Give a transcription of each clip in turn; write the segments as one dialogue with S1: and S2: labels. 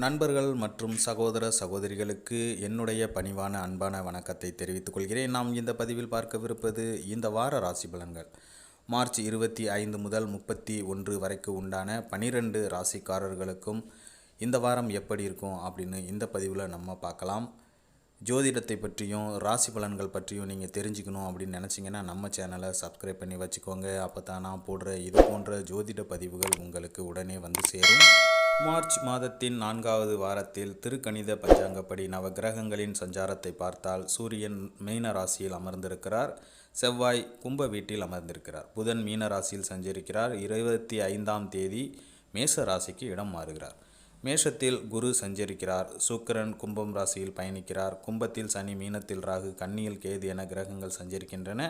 S1: நண்பர்கள் மற்றும் சகோதர சகோதரிகளுக்கு என்னுடைய பணிவான அன்பான வணக்கத்தை தெரிவித்துக் கொள்கிறேன். நாம் இந்த பதிவில் பார்க்கவிருப்பது இந்த வார ராசி பலன்கள். மார்ச் 25 முதல் 31 வரைக்கு உண்டான 12 ராசிக்காரர்களுக்கும் இந்த வாரம் எப்படி இருக்கும் அப்படின்னு இந்த பதிவில் நம்ம பார்க்கலாம். ஜோதிடத்தை பற்றியும் ராசி பலன்கள் பற்றியும் நீங்கள் தெரிஞ்சுக்கணும் அப்படின்னு நினச்சிங்கன்னா நம்ம சேனலை சப்ஸ்கிரைப் பண்ணி வச்சுக்கோங்க. அப்போ தான் நான் போடுற இது போன்ற ஜோதிட பதிவுகள் உங்களுக்கு உடனே வந்து சேரும். மார்ச் மாதத்தின் 4வது வாரத்தில் திருக்கணித பஞ்சாங்கப்படி நவகிரகங்களின் சஞ்சாரத்தை பார்த்தால் சூரியன் மீன ராசியில் அமர்ந்திருக்கிறார், செவ்வாய் கும்ப வீட்டில் அமர்ந்திருக்கிறார், புதன் மீன ராசியில் சஞ்சரிக்கிறார். 25ஆம் தேதி மேஷ ராசிக்கு இடம் மாறுகிறார். மேஷத்தில் குரு சஞ்சரிக்கிறார், சுக்கிரன் கும்பம் ராசியில் பயணிக்கிறார், கும்பத்தில் சனி, மீனத்தில் ராகு, கன்னியில் கேது என கிரகங்கள் சஞ்சரிக்கின்றன.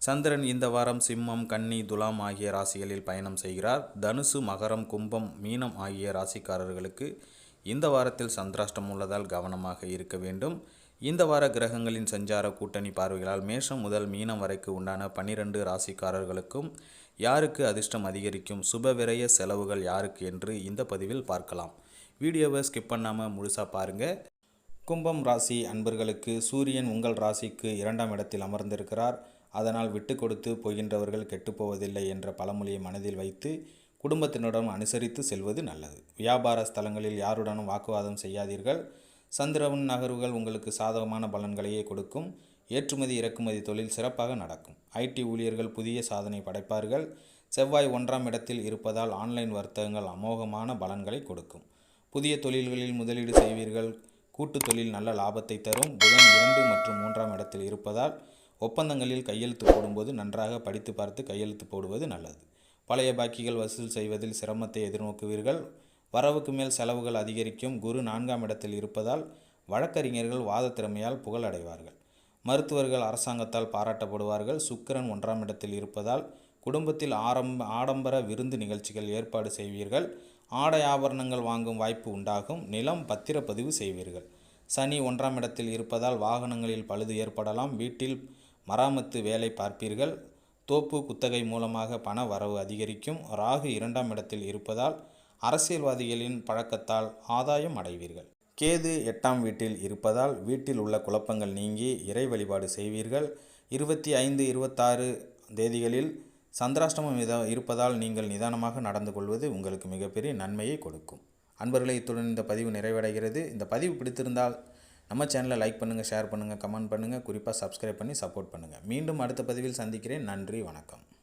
S1: சந்திரன் இந்த வாரம் சிம்மம், கன்னி, துலாம் ஆகிய ராசிகளில் பயணம் செய்கிறார். தனுசு, மகரம், கும்பம், மீனம் ஆகிய ராசிக்காரர்களுக்கு இந்த வாரத்தில் சந்திராஷ்டம் உள்ளதால் கவனமாக இருக்க வேண்டும். இந்த வார கிரகங்களின் சஞ்சார கூட்டணி பார்வைகளால் மேஷம் முதல் மீனம் வரைக்கு உண்டான 12 ராசிக்காரர்களுக்கும் யாருக்கு அதிர்ஷ்டம் அதிகரிக்கும், சுப விரய செலவுகள் யாருக்கு என்று இந்த பதிவில் பார்க்கலாம். வீடியோவை ஸ்கிப் பண்ணாமல் முழுசாக பாருங்கள். கும்பம் ராசி அன்பர்களுக்கு சூரியன் உங்கள் ராசிக்கு 2ஆம் இடத்தில் அமர்ந்திருக்கிறார். அதனால் விட்டு கொடுத்து போகின்றவர்கள் கெட்டுப்போவதில்லை என்ற பழமொழியை மனதில் வைத்து குடும்பத்தினருடன் அனுசரித்து செல்வது நல்லது. வியாபார ஸ்தலங்களில் யாருடனும் வாக்குவாதம் செய்யாதீர்கள். சந்திரன் நகர்வுகள் உங்களுக்கு சாதகமான பலன்களையே கொடுக்கும். ஏற்றுமதி இறக்குமதி தொழில் சிறப்பாக நடக்கும். ஐடி ஊழியர்கள் புதிய சாதனை படைப்பார்கள். செவ்வாய் 1ஆம் இடத்தில் இருப்பதால் ஆன்லைன் வர்த்தகங்கள் அமோகமான பலன்களை கொடுக்கும். புதிய தொழில்களில் முதலீடு செய்வீர்கள். கூட்டு தொழில் நல்ல லாபத்தை தரும். புதன் 2 மற்றும் 3ஆம் இடத்தில் இருப்பதால் ஒப்பந்தங்களில் கையெழுத்து போடும்போது நன்றாக படித்து பார்த்து கையெழுத்து போடுவது நல்லது. பழைய பாக்கிகள் வசூல் செய்வதில் சிரமத்தை எதிர்நோக்குவீர்கள். வரவுக்கு மேல் செலவுகள் அதிகரிக்கும். குரு 4ஆம் இடத்தில் இருப்பதால் வழக்கறிஞர்கள் வாத திறமையால் புகழடைவார்கள். மருத்துவர்கள் அரசாங்கத்தால் பாராட்டப்படுவார்கள். சுக்கிரன் 1ஆம் இடத்தில் இருப்பதால் குடும்பத்தில் ஆடம்பர விருந்து நிகழ்ச்சிகள் ஏற்பாடு செய்வீர்கள். ஆடை ஆபரணங்கள் வாங்கும் வாய்ப்பு உண்டாகும். நிலம் பத்திரப்பதிவு செய்வீர்கள். சனி 1ஆம் இடத்தில் இருப்பதால் வாகனங்களில் பழுது ஏற்படலாம். வீட்டில் மராமத்து வேலை பார்ப்பீர்கள். தோப்பு குத்தகை மூலமாக பண வரவு அதிகரிக்கும். ராகு 2ஆம் இடத்தில் இருப்பதால் அரசியல்வாதிகளின் பழக்கத்தால் ஆதாயம் அடைவீர்கள். கேது 8ஆம் வீட்டில் இருப்பதால் வீட்டில் உள்ள குழப்பங்கள் நீங்கி இறை வழிபாடு செய்வீர்கள். 25, 26 தேதிகளில் சந்திராஷ்டமம் இருப்பதால் நீங்கள் நிதானமாக நடந்து கொள்வது உங்களுக்கு மிகப்பெரிய நன்மையை கொடுக்கும். அன்பர்களே, இத்துடன் இந்த பதிவு நிறைவடைகிறது. இந்த பதிவு பிடித்திருந்தால் நம்ம சேனலை லைக் பண்ணுங்கள், ஷேர் பண்ணுங்கள், கமெண்ட் பண்ணுங்கள், குறிப்பாக சப்ஸ்கிரைப் பண்ணி சப்போர்ட் பண்ணுங்கள். மீண்டும் அடுத்த பதிவில் சந்திக்கிறேன். நன்றி, வணக்கம்.